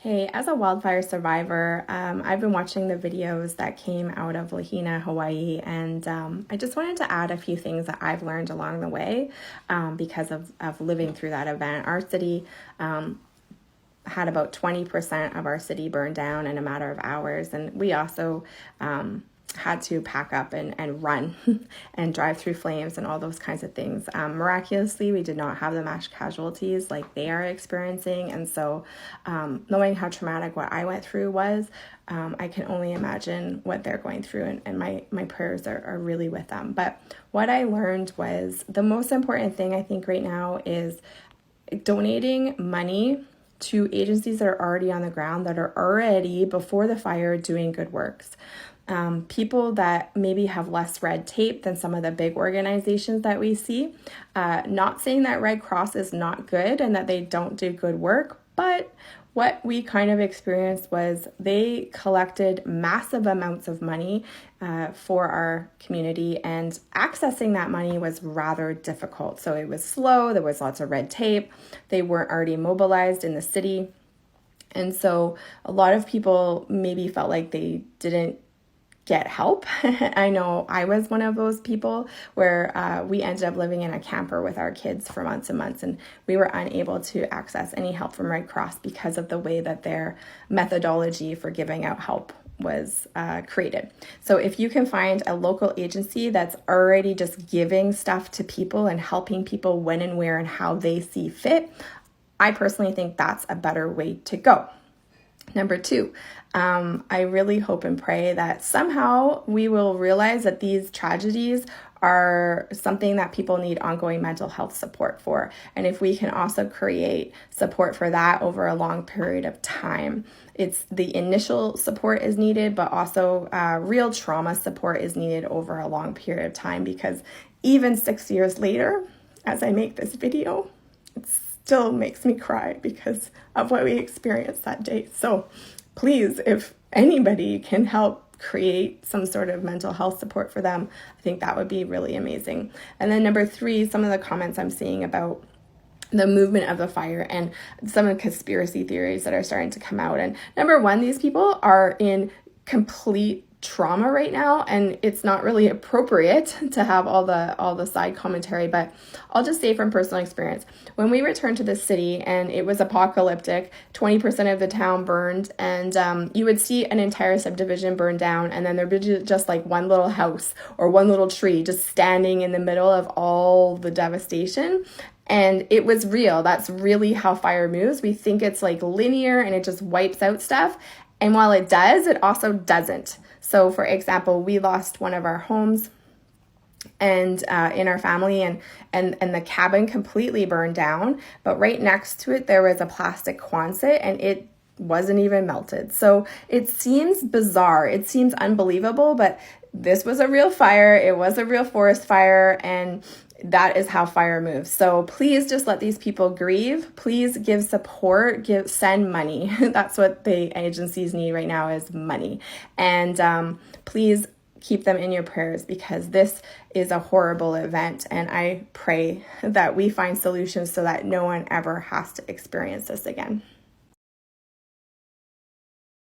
Hey, as a wildfire survivor, I've been watching the videos that came out of Lahaina, Hawaii, and I just wanted to add a few things that I've learned along the way because of living through that event. Our city had about 20% of our city burned down in a matter of hours, and we also had to pack up and run and drive through flames and all those kinds of things. Miraculously, we did not have the mass casualties like they are experiencing. And so knowing how traumatic what I went through was, I can only imagine what they're going through, and my prayers are really with them. But what I learned was the most important thing I think right now is donating money to agencies that are already on the ground, that are already before the fire doing good works. People that maybe have less red tape than some of the big organizations that we see. Not saying that Red Cross is not good and that they don't do good work, but what we kind of experienced was they collected massive amounts of money for our community, and accessing that money was rather difficult. So it was slow, there was lots of red tape, they weren't already mobilized in the city. And so a lot of people maybe felt like they didn't get help. I know I was one of those people where we ended up living in a camper with our kids for months and months, and we were unable to access any help from Red Cross because of the way that their methodology for giving out help was created. So if you can find a local agency that's already just giving stuff to people and helping people when and where and how they see fit, I personally think that's a better way to go. Number two, I really hope and pray that somehow we will realize that these tragedies are something that people need ongoing mental health support for. And if we can also create support for that over a long period of time, it's the initial support is needed, but also real trauma support is needed over a long period of time, because even 6 years later, as I make this video, it's still makes me cry because of what we experienced that day. So please, if anybody can help create some sort of mental health support for them, I think that would be really amazing. And then number three, some of the comments I'm seeing about the movement of the fire and some of the conspiracy theories that are starting to come out. And number one, these people are in complete trauma right now, and it's not really appropriate to have all the side commentary, but I'll just say from personal experience, when we returned to the city and it was apocalyptic, 20% of the town burned, and you would see an entire subdivision burn down, and then there'd be just like one little house or one little tree just standing in the middle of all the devastation. And it was real. That's really how fire moves. We think it's like linear and it just wipes out stuff. And while it does, it also doesn't. So for example, we lost one of our homes and in our family, and the cabin completely burned down. But right next to it, there was a plastic Quonset, and it wasn't even melted. So it seems bizarre. It seems unbelievable, but this was a real fire. It was a real forest fire, and that is how fire moves. So please just let these people grieve. Please give support, send money. That's what the agencies need right now, is money. And please keep them in your prayers, because this is a horrible event. And I pray that we find solutions so that no one ever has to experience this again.